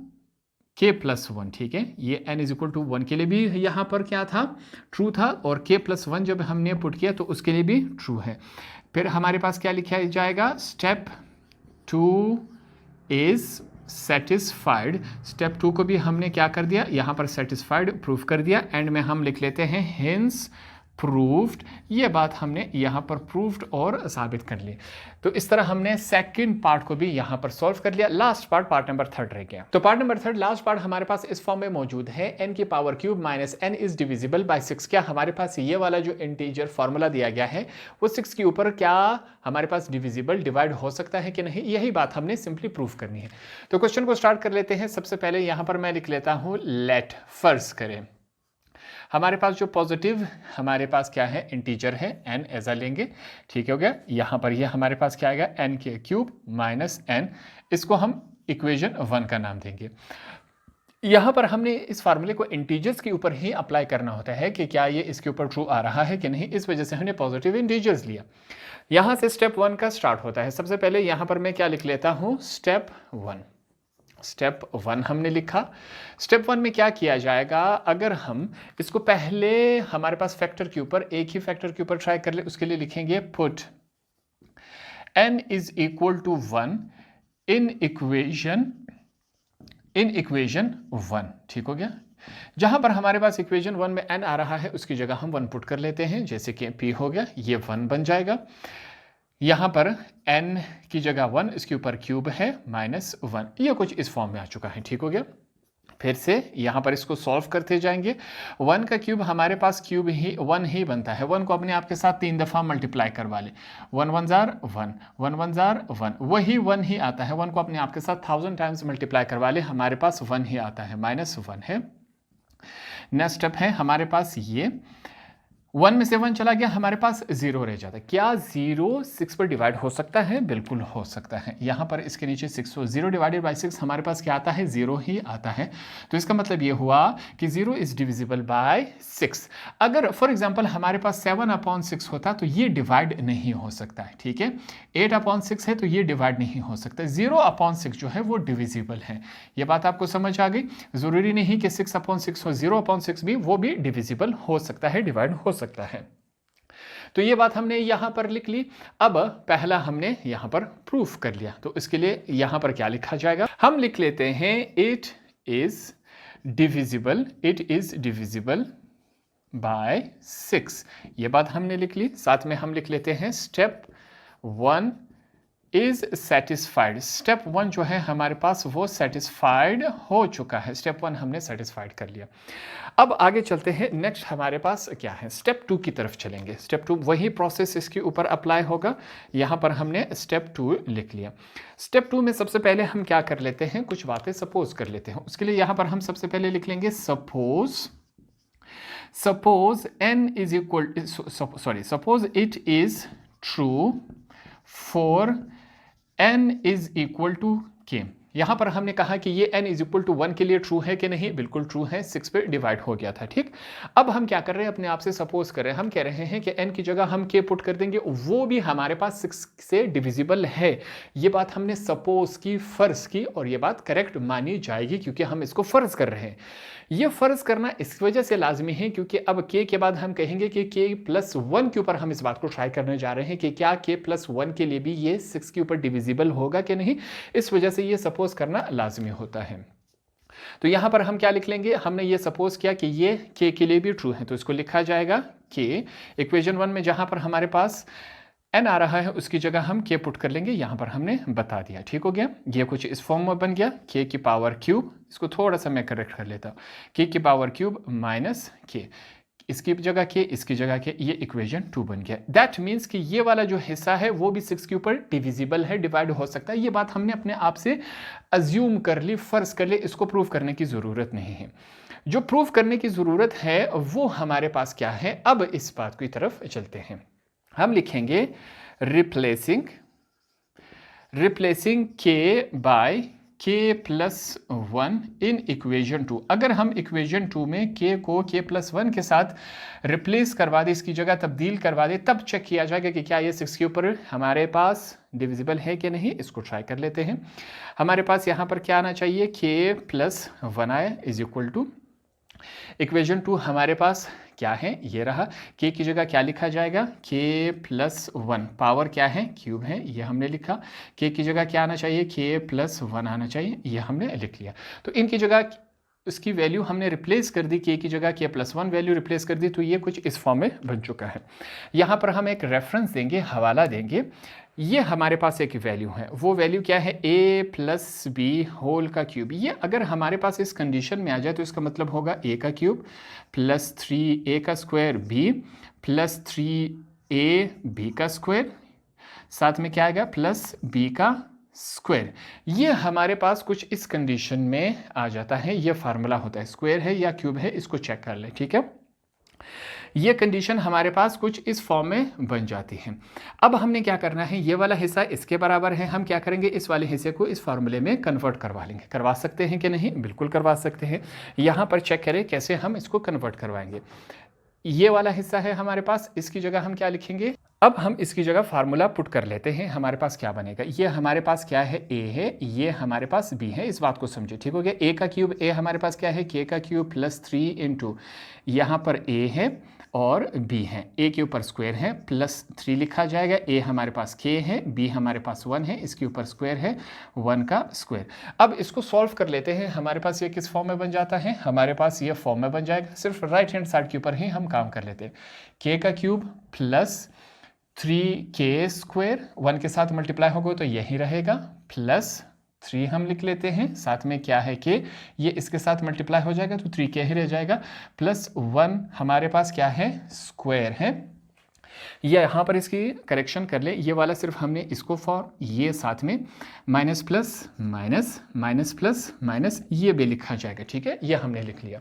k plus 1, ठीक है। ये n इज इक्वल टू 1 के लिए भी यहाँ पर क्या था, ट्रू था, और k प्लस 1 जब हमने पुट किया तो उसके लिए भी ट्रू है। फिर हमारे पास क्या लिखा जाएगा, स्टेप 2 इज सेटिस्फाइड। स्टेप 2 को भी हमने क्या कर दिया, यहाँ पर सेटिस्फाइड प्रूफ कर दिया। एंड में हम लिख लेते हैं हेंस प्रूव्ड। ये बात हमने यहाँ पर प्रूव्ड और साबित कर ली। तो इस तरह हमने सेकंड पार्ट को भी यहाँ पर सॉल्व कर लिया। लास्ट पार्ट नंबर 3 रह गया। तो पार्ट नंबर 3 लास्ट पार्ट हमारे पास इस फॉर्म में मौजूद है, n की power cube minus n is divisible bye 6। क्या हमारे पास ये वाला जो इंटीजर फॉर्मूला दिया गया है वो 6 के ऊपर क्या हमारे पास डिविजिबल डिवाइड हो सकता है कि नहीं, यही बात हमने सिंपली प्रूफ करनी है। तो क्वेश्चन को स्टार्ट कर लेते हैं। सबसे पहले यहाँ पर मैं लिख लेता हूँ लेट, फर्ज करें हमारे पास जो पॉजिटिव हमारे पास क्या है, इंटीजर है, n ऐसा लेंगे, ठीक हो गया। यहाँ पर ये हमारे पास क्या आएगा, n के क्यूब माइनस n, इसको हम इक्वेशन 1 का नाम देंगे। यहाँ पर हमने इस फार्मूले को इंटीजर्स के ऊपर ही अप्लाई करना होता है कि क्या ये इसके ऊपर ट्रू आ रहा है कि नहीं, इस वजह से हमने पॉजिटिव इंटीजर्स लिया। यहाँ से स्टेप 1 का स्टार्ट होता है। सबसे पहले यहाँ पर मैं क्या लिख लेता हूँ, स्टेप 1। स्टेप 1 हमने लिखा। स्टेप 1 में क्या किया जाएगा, अगर हम इसको पहले हमारे पास फैक्टर के ऊपर, एक ही फैक्टर के ऊपर ट्राई कर ले, उसके लिए लिखेंगे put n is equal to 1 in equation 1, ठीक हो गया। जहां पर हमारे पास इक्वेशन 1 में n आ रहा है उसकी जगह हम 1 पुट कर लेते हैं, जैसे कि p हो गया, ये 1 बन जाएगा। यहाँ पर n की जगह 1, इसके ऊपर क्यूब है -1, ये कुछ इस फॉर्म में आ चुका है। ठीक हो गया। फिर से यहाँ पर इसको सॉल्व करते जाएंगे। 1 का क्यूब हमारे पास क्यूब ही 1 ही बनता है। 1 को अपने आप के साथ 3 दफ़ा मल्टीप्लाई करवा ले। 1 1 जार 1, 1 1 जार 1, वही 1 ही आता है। 1 को अपने आप के साथ 1000 टाइम्स मल्टीप्लाई करवा ले, हमारे पास 1 ही आता है, -1 है। नेक्स्ट स्टेप है हमारे पास ये 1 में से 1 चला गया, हमारे पास 0 रह जाता है। क्या 0 6 पर डिवाइड हो सकता है? बिल्कुल हो सकता है। यहाँ पर इसके नीचे 6 हो, 0 डिवाइडेड बाई 6 हमारे पास क्या आता है? 0 ही आता है। तो इसका मतलब ये हुआ कि 0 इज डिविजिबल बाय 6। अगर फॉर एग्जाम्पल हमारे पास 7/6 होता तो ये डिवाइड नहीं हो सकता है। ठीक है, 8/6 है तो ये डिवाइड नहीं हो सकता। 0/6 जो है वो डिविजिबल है। ये बात आपको समझ आ गई। जरूरी नहीं कि 6/6 हो, 0/6 भी वो भी डिविजिबल हो सकता है, डिवाइड हो सकता है। तो ये बात हमने यहां पर लिख ली। अब पहला हमने यहां पर प्रूफ कर लिया, तो इसके लिए यहां पर क्या लिखा जाएगा? हम लिख लेते हैं इट इज डिविजिबल बाय 6। ये बात हमने लिख ली। साथ में हम लिख लेते हैं स्टेप 1 इज सेटिस्फाइड। स्टेप 1 जो है हमारे पास वो सेटिस्फाइड हो चुका है। स्टेप 1 हमने सेटिस्फाइड कर लिया। अब आगे चलते हैं। नेक्स्ट हमारे पास क्या है? स्टेप 2 की तरफ चलेंगे। स्टेप 2 वही प्रोसेस इसके ऊपर अप्लाई होगा। यहाँ पर हमने स्टेप 2 लिख लिया। स्टेप 2 में सबसे पहले हम क्या कर लेते हैं? कुछ बातें सपोज कर लेते हैं। उसके लिए यहाँ पर हम सबसे पहले लिख लेंगे suppose n is equal, suppose it is true for n is equal to k। यहां पर हमने कहा कि ये n इज इक्वल टू 1 के लिए ट्रू है कि नहीं? बिल्कुल ट्रू है, 6 पे डिवाइड हो गया था। ठीक, अब हम क्या कर रहे हैं? अपने आप से सपोज कर रहे हैं। हम कह रहे हैं कि n की जगह हम k पुट कर देंगे, वो भी हमारे पास 6 से डिविजिबल है। ये बात हमने सपोज की, फर्ज की, और ये बात करेक्ट मानी जाएगी क्योंकि हम इसको फर्ज कर रहे हैं। ये फर्ज करना इस वजह से लाजमी है क्योंकि अब k के बाद हम कहेंगे कि k+1 के ऊपर हम इस बात को ट्राई करने जा रहे हैं कि क्या k+1 के लिए भी ये 6 के ऊपर डिविजिबल होगा कि नहीं। इस वजह से ये सपोज करना लाजमी होता है। तो यहां पर हम क्या लिख लेंगे? हमने ये सपोज किया कि ये k के लिए भी ट्रू है, तो इसको लिखा जाएगा k। इक्वेशन 1 में जहां पर हमारे पास n आ रहा है उसकी जगह हम k पुट कर लेंगे। यहां पर हमने बता दिया। ठीक हो गया। ये कुछ इस फॉर्म में बन गया, k की पावर क्यूब। इसको थोड़ा सा मैं करेक्ट कर लेता हूं, k की पावर क्यूब माइनस k, इसकी जगह k, इसकी जगह k। ये इक्वेशन 2 बन गया। दैट मीन्स कि ये वाला जो हिस्सा है वो भी 6 के ऊपर डिविजिबल है, डिवाइड हो सकता है। ये बात हमने अपने आप से अज्यूम कर ली, फर्ज कर ली। इसको प्रूव करने की ज़रूरत नहीं है। जो प्रूव करने की ज़रूरत है वो हमारे पास क्या है? अब इस बात की तरफ चलते हैं। हम लिखेंगे replacing k by k+1 in equation 2। अगर हम इक्वेशन 2 में k को k+1 के साथ रिप्लेस करवा दे, इसकी जगह तब्दील करवा दे, तब चेक किया जाएगा कि क्या ये 6 के ऊपर हमारे पास डिविजिबल है कि नहीं। इसको ट्राई कर लेते हैं। हमारे पास यहाँ पर क्या आना चाहिए? k+1 आए इज इक्वल टू, इक्वेशन 2 हमारे पास क्या है? ये रहा। k की जगह क्या लिखा जाएगा? k+1, पावर क्या है? क्यूब है, ये हमने लिखा। k की जगह क्या आना चाहिए? k+1 आना चाहिए, ये हमने लिख लिया। तो इनकी जगह उसकी वैल्यू हमने रिप्लेस कर दी, k की जगह k+1 वैल्यू रिप्लेस कर दी, तो ये कुछ इस फॉर्म में बन चुका है। यहाँ पर हम एक रेफरेंस देंगे, हवाला देंगे। ये हमारे पास एक वैल्यू है, वो वैल्यू क्या है? a+b होल का क्यूब। ये अगर हमारे पास इस कंडीशन में आ जाए तो इसका मतलब होगा a का क्यूब प्लस 3a का स्क्वायर b प्लस 3ab का स्क्वायर, साथ में क्या आएगा? प्लस b का स्क्वायर। ये हमारे पास कुछ इस कंडीशन में आ जाता है। ये फार्मूला होता है, स्क्वायर है या क्यूब है, इसको चेक कर ले। ठीक है, ये कंडीशन हमारे पास कुछ इस फॉर्म में बन जाती है। अब हमने क्या करना है? ये वाला हिस्सा इसके बराबर है, हम क्या करेंगे? इस वाले हिस्से को इस फार्मूले में कन्वर्ट करवा लेंगे। करवा सकते हैं कि नहीं? बिल्कुल करवा सकते हैं। यहाँ पर चेक करें कैसे हम इसको कन्वर्ट करवाएंगे। ये वाला हिस्सा है हमारे पास, इसकी जगह हम क्या लिखेंगे? अब हम इसकी जगह फार्मूला पुट कर लेते हैं। हमारे पास क्या बनेगा? ये हमारे पास क्या है? a है, ये हमारे पास b है। इस बात को समझे। ठीक हो गया। a का क्यूब, a हमारे पास क्या है? k का क्यूब प्लस 3 इंटू, यहाँ पर a है और b है, a के ऊपर स्क्वायर है, प्लस 3 लिखा जाएगा। a हमारे पास k है, b हमारे पास 1 है, इसके ऊपर स्क्वायर है, 1 का स्क्वायर। अब इसको सॉल्व कर लेते हैं। हमारे पास ये किस फॉर्म में बन जाता है? हमारे पास ये फॉर्म में बन जाएगा। सिर्फ राइट हैंड साइड के ऊपर ही हम काम कर लेते हैं। k का क्यूब प्लस 3k² 1 के साथ मल्टीप्लाई होगा तो यही रहेगा, प्लस 3 हम लिख लेते हैं, साथ में क्या है कि ये इसके साथ मल्टीप्लाई हो जाएगा तो 3k ही रह जाएगा, प्लस 1 हमारे पास क्या है, स्क्वायर है। ये यहाँ पर इसकी करेक्शन कर ले, ये वाला सिर्फ हमने इसको फॉर, ये साथ में minus plus minus, minus plus minus, ये भी लिखा जाएगा, ठीक है, ये हमने लिख लिया।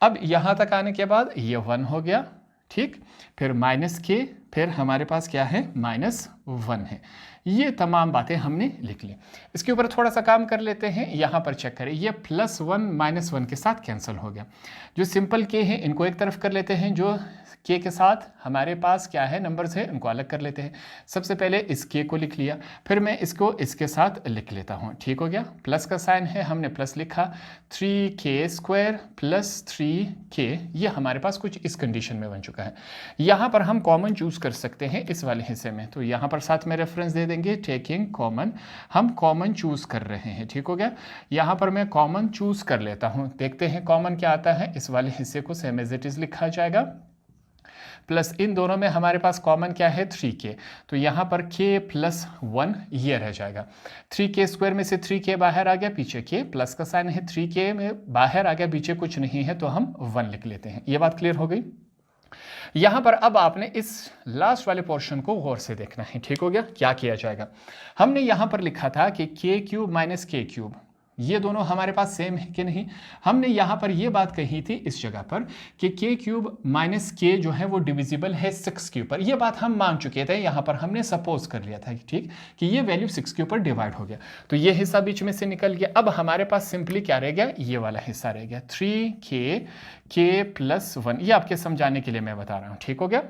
अब यहाँ तक आने के बाद ये 1 हो गया, ठीक, फिर माइनस के, फिर हमारे पास क्या है, -1 है। ये तमाम बातें हमने लिख ली। इसके ऊपर थोड़ा सा काम कर लेते हैं, यहाँ पर चेक करें, ये +1 -1 के साथ कैंसिल हो गया। जो सिंपल के हैं इनको एक तरफ कर लेते हैं, जो के के साथ हमारे पास क्या है, नंबर्स है, उनको अलग कर लेते हैं। सबसे पहले इस के को लिख लिया, फिर मैं इसको इसके साथ लिख लेता हूँ, ठीक हो गया, प्लस का साइन है, हमने प्लस लिखा, 3k² + 3k, ये हमारे पास कुछ इस कंडीशन में बन चुका है। यहाँ पर हम कॉमन चूज़ कर सकते हैं इस वाले हिस्से में, तो यहाँ पर साथ में रेफरेंस दे देंगे, टेकिंग कॉमन, हम कॉमन चूज़ कर रहे हैं, ठीक हो गया। यहाँ पर मैं कॉमन चूज़ कर लेता हूँ, देखते हैं कॉमन क्या आता है। इस वाले हिस्से को सेम एज इट इज़ लिखा जाएगा, प्लस इन दोनों में हमारे पास कॉमन क्या है, 3k, तो यहाँ पर k + 1 ये रह जाएगा। 3k² में से 3k बाहर आ गया, पीछे k, प्लस का साइन है, 3k में बाहर आ गया, पीछे कुछ नहीं है तो हम 1 लिख लेते हैं। ये बात क्लियर हो गई। यहाँ पर अब आपने इस लास्ट वाले पोर्शन को गौर से देखना है, ठीक हो गया। क्या किया जाएगा, हमने यहाँ पर लिखा था कि k³ - k³, ये दोनों हमारे पास सेम है कि नहीं। हमने यहाँ पर ये बात कही थी इस जगह पर कि k³ - k जो है वो डिविजिबल है 6 के ऊपर, ये बात हम मान चुके थे। यहाँ पर हमने सपोज कर लिया था, ठीक, कि ये वैल्यू 6 के ऊपर डिवाइड हो गया, तो ये हिस्सा बीच में से निकल गया। अब हमारे पास सिंपली क्या रह गया, ये वाला हिस्सा रह गया, 3k + 1, ये आपके समझाने के लिए मैं बता रहा हूँ, ठीक हो गया।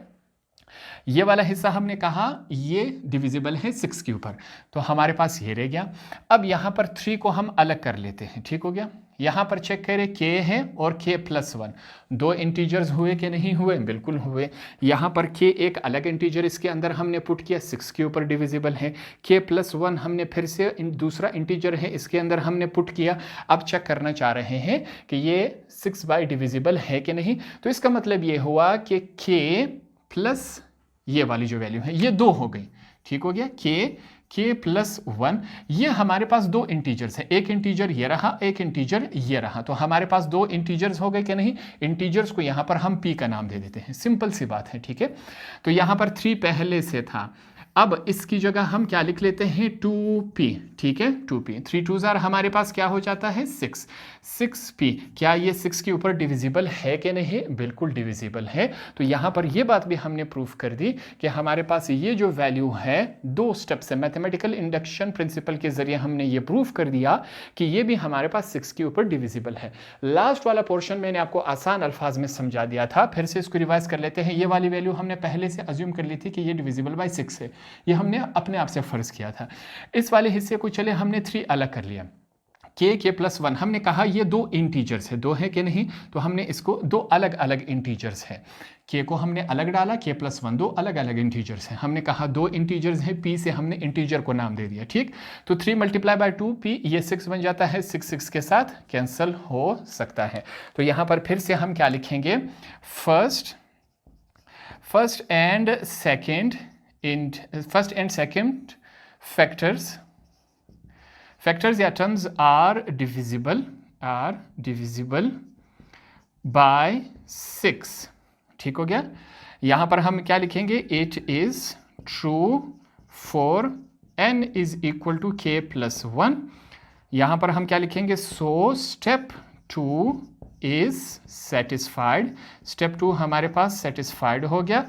ये वाला हिस्सा हमने कहा ये डिविजिबल है 6 के ऊपर, तो हमारे पास ये रह गया। अब यहाँ पर 3 को हम अलग कर लेते हैं, ठीक हो गया। यहाँ पर चेक करें, k है और k + 1, दो इंटीजर्स हुए कि नहीं हुए, बिल्कुल हुए। यहाँ पर k एक अलग इंटीजर इसके अंदर हमने पुट किया, 6 के ऊपर डिविजिबल है। k + 1 हमने फिर से दूसरा इंटीजर है इसके अंदर हमने पुट किया। अब चेक करना चाह रहे हैं कि ये 6 डिविजिबल है कि नहीं, तो इसका मतलब ये हुआ कि k प्लस ये वाली जो वैल्यू है ये 2 हो गई, ठीक हो गया। k + 1, ये हमारे पास दो इंटीजर्स है, एक इंटीजर ये रहा, एक इंटीजर ये रहा, तो हमारे पास दो इंटीजर्स हो गए कि नहीं। इंटीजर्स को यहाँ पर हम p का नाम दे देते हैं, सिंपल सी बात है, ठीक है। तो यहाँ पर 3 पहले से था, अब इसकी जगह हम क्या लिख लेते हैं, 2p, ठीक है, 2p, 3 2s हमारे पास क्या हो जाता है, 6p। क्या ये 6 के ऊपर डिविजिबल है कि नहीं, बिल्कुल डिविजिबल है। तो यहाँ पर ये बात भी हमने प्रूफ कर दी कि हमारे पास ये जो वैल्यू है, 2 स्टेप से मैथमेटिकल इंडक्शन प्रिंसिपल के जरिए हमने ये प्रूफ कर दिया कि ये भी हमारे पास 6 के ऊपर डिविजिबल है। लास्ट वाला पोर्शन मैंने आपको आसान अल्फाज में समझा दिया था, फिर से इसको रिवाइज कर लेते हैं। ये वाली वैल्यू हमने पहले से अज्यूम कर ली थी कि ये डिविजिबल बाय 6 है, ये हमने अपने आप से फर्ज किया था। इस वाले हिस्से को चले हमने 3 अलग कर लिया, k + 1, हमने कहा ये दो इंटीजर्स है, दो है कि नहीं, तो हमने इसको दो अलग अलग इंटीजर्स है। k को हमने अलग डाला, k + 1 दो अलग अलग इंटीजर्स हैं। हमने कहा दो इंटीजर्स हैं, p से हमने इंटीजर को नाम दे दिया, ठीक। तो 3 × 2p, ये 6 बन जाता है, 6 6 के साथ कैंसिल हो सकता है। तो यहाँ पर फिर से हम क्या लिखेंगे, फर्स्ट एंड सेकेंड factors या terms are divisible by 6, ठीक हो गया। यहाँ पर हम क्या लिखेंगे, it is true for n = k + 1। यहाँ पर हम क्या लिखेंगे, so step 2 is satisfied, step 2 हमारे पास satisfied हो गया,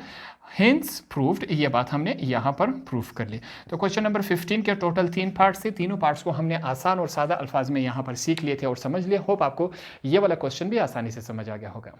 hence proved, ये बात हमने यहाँ पर प्रूफ कर ली। तो क्वेश्चन नंबर 15 के टोटल 3 पार्ट्स थे, तीनों पार्ट्स को हमने आसान और सादा अल्फाज में यहाँ पर सीख लिए थे और समझ लिए। होप आपको ये वाला क्वेश्चन भी आसानी से समझ आ गया होगा।